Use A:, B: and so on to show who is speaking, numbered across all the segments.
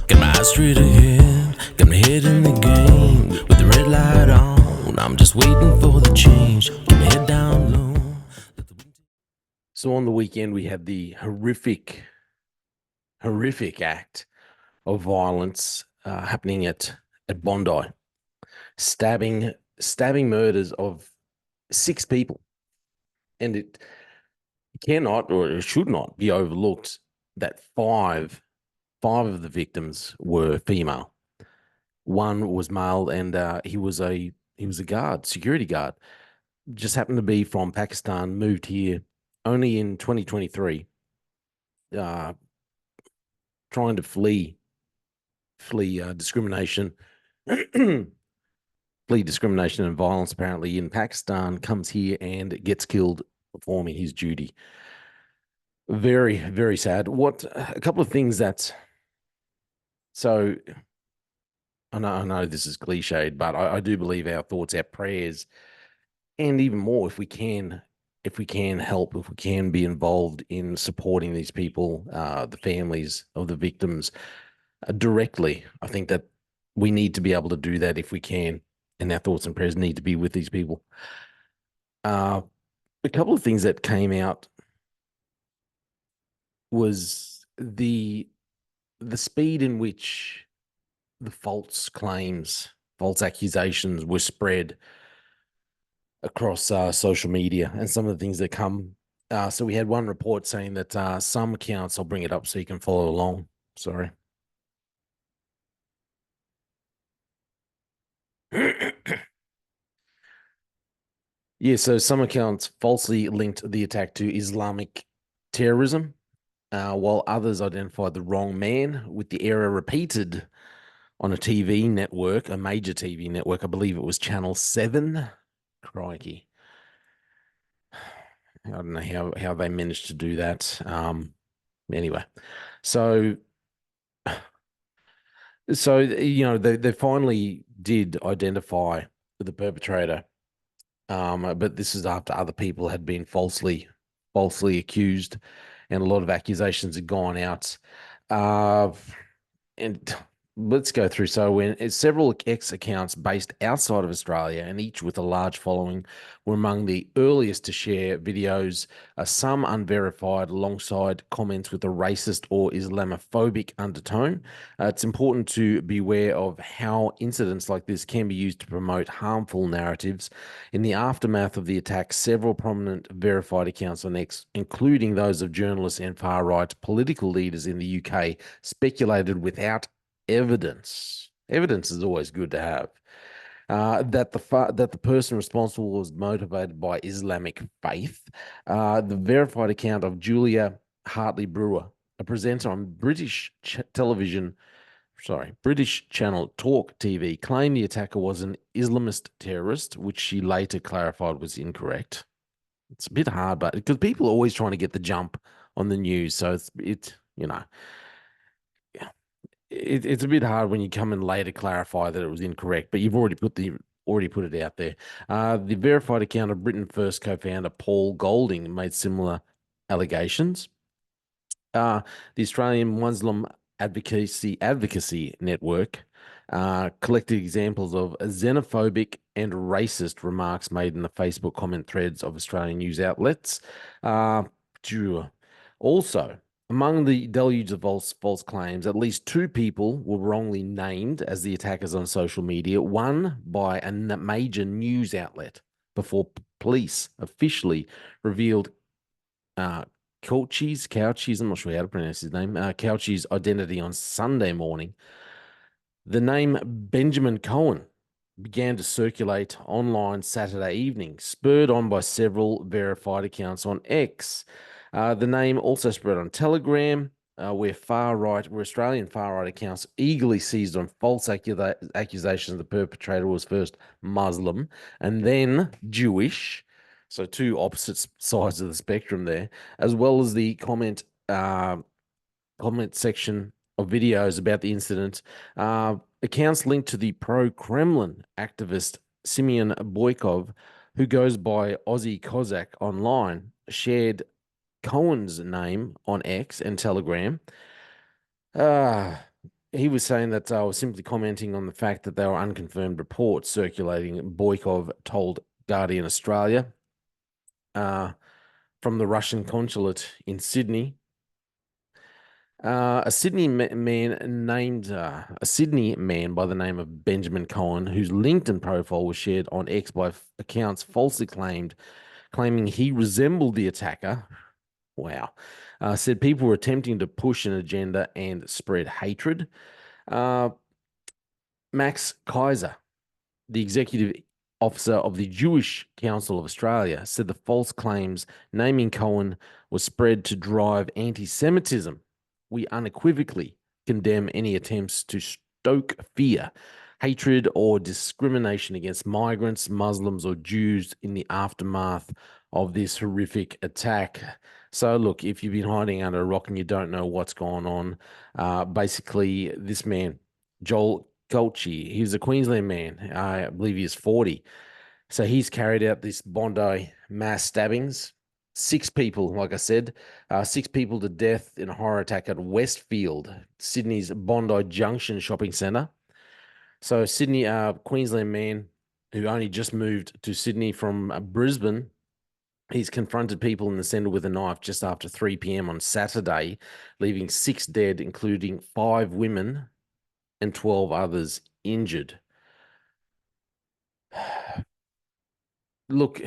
A: Got my eyes straight ahead, got my head in the game. With the red light on, I'm just waiting for the change. Keep my head down low.
B: So on the weekend, we had the horrific act of violence happening at Bondi, stabbing murders of 6 people, and it cannot or it should not be overlooked that five of the victims were female. One was male, and he was a guard, security guard. Just happened to be from Pakistan, moved here only in 2023, uh, trying to flee discrimination, flee discrimination and violence. Apparently, in Pakistan, comes here and gets killed performing his duty. Very, very sad. What a couple of things that. So I know this is cliched, but I do believe our thoughts, our prayers, and even more if we can help, if we can be involved in supporting these people, the families of the victims directly. I think that we need to be able to do that if we can, and our thoughts and prayers need to be with these people. A couple of things that came out was the speed in which the false claims, false accusations were spread across social media, and some of the things that come. So we had one report saying that some accounts, I'll bring it up so you can follow along. Sorry. Yeah, so some accounts falsely linked the attack to Islamic terrorism, while others identified the wrong man, with the error repeated on a TV network, a major TV network. I believe it was Channel 7. Crikey. I don't know how they managed to do that. Anyway, so they finally did identify the perpetrator, but this is after other people had been falsely accused, and a lot of accusations had gone out. And let's go through. So when several X accounts based outside of Australia and each with a large following were among the earliest to share videos, some unverified, alongside comments with a racist or Islamophobic undertone. It's important to be aware of how incidents like this can be used to promote harmful narratives. In the aftermath of the attack, several prominent verified accounts on X, including those of journalists and far-right political leaders in the UK, speculated without evidence. Evidence is always good to have. That the person responsible was motivated by Islamic faith. The verified account of Julia Hartley Brewer, a presenter on British channel Talk TV, claimed the attacker was an Islamist terrorist, which she later clarified was incorrect. It's a bit hard, but because people are always trying to get the jump on the news, so it's it's a bit hard when you come in later clarify that it was incorrect, but you've already put it out there. The verified account of Britain First co-founder Paul Golding made similar allegations. The Australian Muslim Advocacy Network collected examples of xenophobic and racist remarks made in the Facebook comment threads of Australian news outlets. Also, among the deluge of false claims, at least 2 people were wrongly named as the attackers on social media, one by a major news outlet, before police officially revealed Couchy's, I'm not sure how to pronounce his name, Couchy's identity on Sunday morning. The name Benjamin Cohen began to circulate online Saturday evening, spurred on by several verified accounts on X. The name also spread on Telegram, where Australian far-right accounts eagerly seized on false accusations the perpetrator was first Muslim and then Jewish. So 2 opposite sides of the spectrum there, as well as the comment section of videos about the incident. Accounts linked to the pro-Kremlin activist Simeon Boykov, who goes by Aussie Cossack online, shared Cohen's name on X and Telegram. He was saying that I was simply commenting on the fact that there were unconfirmed reports circulating, Boykov told Guardian Australia, uh, from the Russian consulate in Sydney. A Sydney man by the name of Benjamin Cohen, whose LinkedIn profile was shared on X by accounts falsely claiming he resembled the attacker. Wow. Said people were attempting to push an agenda and spread hatred. Uh, Max Kaiser, the executive officer of the Jewish Council of Australia, said the false claims naming Cohen was spread to drive anti Semitism. We unequivocally condemn any attempts to stoke fear, hatred, or discrimination against migrants, Muslims, or Jews in the aftermath of this horrific attack. So, look, if you've been hiding under a rock and you don't know what's going on, basically, this man, Joel Gulchi, he's a Queensland man. I believe he's 40. So he's carried out this Bondi mass stabbings. Six people, like I said, six people to death in a horror attack at Westfield, Sydney's Bondi Junction shopping centre. So Sydney, Queensland man who only just moved to Sydney from Brisbane, he's confronted people in the centre with a knife just after 3 p.m. on Saturday, leaving six dead, including five women and 12 others injured. Look,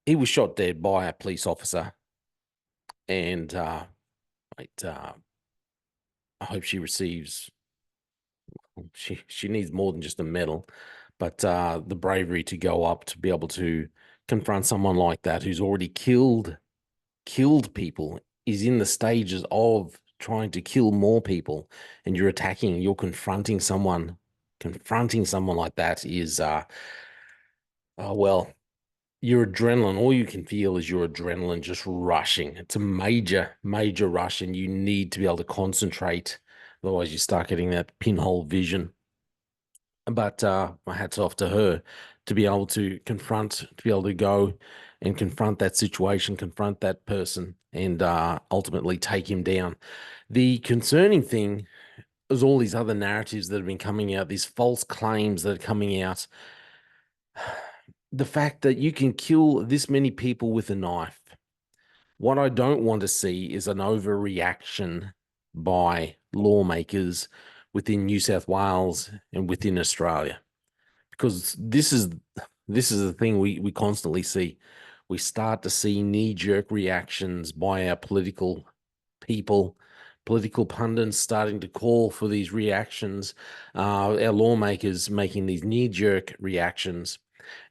B: he was shot dead by a police officer, and mate, I hope she receives. She needs more than just a medal, but the bravery to go up to be able to confront someone like that who's already killed people, is in the stages of trying to kill more people, and you're confronting someone like that is well, your adrenaline, all you can feel is your adrenaline just rushing. It's a major, major rush, and you need to be able to concentrate. Otherwise, you start getting that pinhole vision. But my hat's off to her to be able to to be able to go and confront that situation, confront that person, and ultimately take him down. The concerning thing is all these other narratives that have been coming out, these false claims that are coming out. The fact that you can kill this many people with a knife. What I don't want to see is an overreaction by lawmakers within New South Wales and within Australia, because this is the thing we constantly see. We start to see knee-jerk reactions by our political people, political pundits starting to call for these reactions, our lawmakers making these knee-jerk reactions,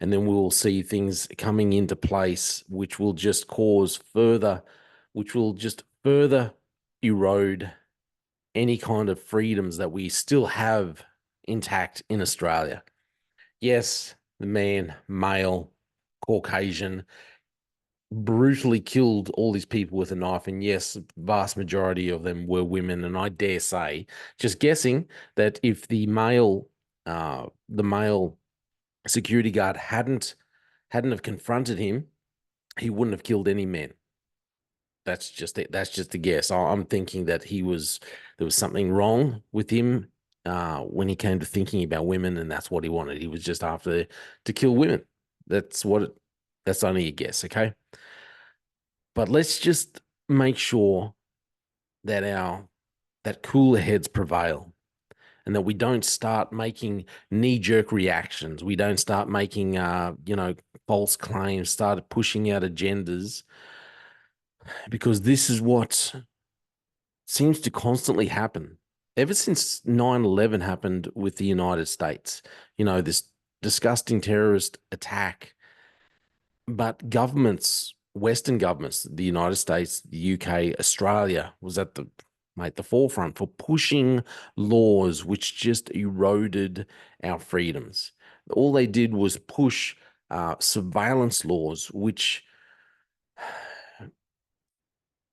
B: and then we will see things coming into place which will just further erode any kind of freedoms that we still have intact in Australia. Yes, the man, male, Caucasian, brutally killed all these people with a knife. And yes, vast majority of them were women. And I dare say, just guessing, that if the male security guard hadn't have confronted him, he wouldn't have killed any men. That's just it. That's just a guess. I'm thinking that there was something wrong with him when he came to thinking about women, and that's what he wanted. He was just after to kill women. That's what it, that's only a guess, okay? But let's just make sure that that cooler heads prevail, and that we don't start making knee-jerk reactions. We don't start making false claims, started pushing out agendas, because this is what seems to constantly happen ever since 9/11 happened with the United States. This disgusting terrorist attack. But governments, Western governments, the United States, the UK, Australia, was at the forefront for pushing laws which just eroded our freedoms. All they did was push surveillance laws, which,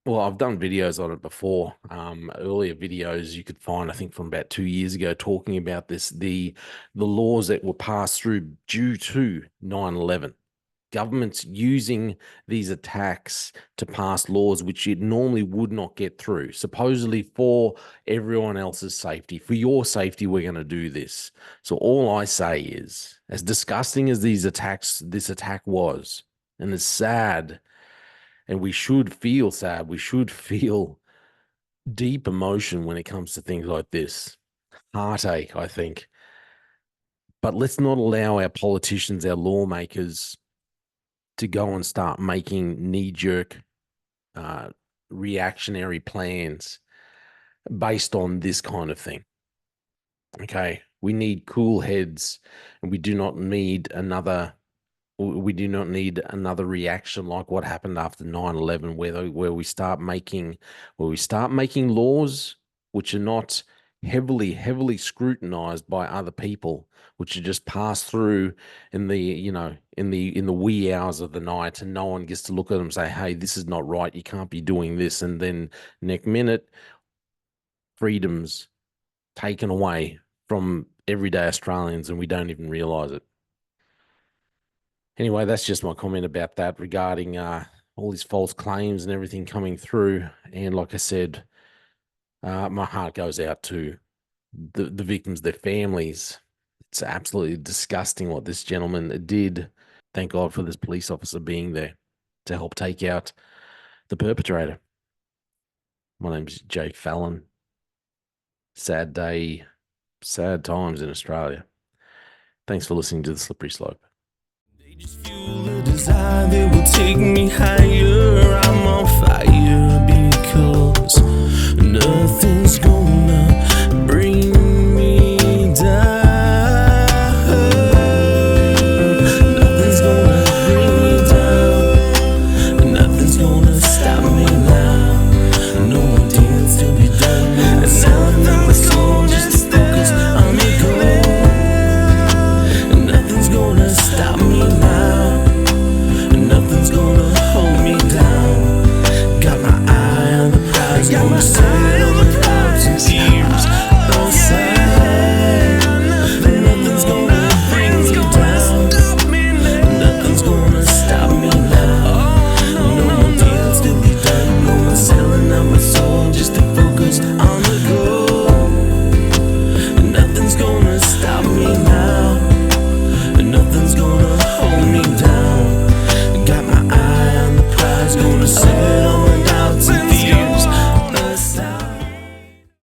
B: well, I've done videos on it before. Earlier videos you could find, I think, from about 2 years ago, talking about the laws that were passed through due to 9/11. governments using these attacks to pass laws which it normally would not get through, supposedly for everyone else's safety. For your safety, we're going to do this. So all I say is, as disgusting as this attack was, and as sad, and we should feel sad, we should feel deep emotion when it comes to things like this. Heartache, I think. But let's not allow our politicians, our lawmakers, to go and start making knee-jerk, uh, reactionary plans based on this kind of thing. Okay, we need cool heads, and we do not need another. We do not need another reaction like what happened after 9/11, where we start making laws which are not heavily scrutinized by other people, which are just passed through in the in the wee hours of the night, and no one gets to look at them and say, hey, this is not right, you can't be doing this. And then next minute, freedoms taken away from everyday Australians, and we don't even realize it. Anyway, that's just my comment about that regarding all these false claims and everything coming through. And like I said, my heart goes out to the victims, their families. It's absolutely disgusting what this gentleman did. Thank God for this police officer being there to help take out the perpetrator. My name's Jake Fallon. Sad day, sad times in Australia. Thanks for listening to The Slippery Slope.
A: They just fuel a desire that will take me higher. I'm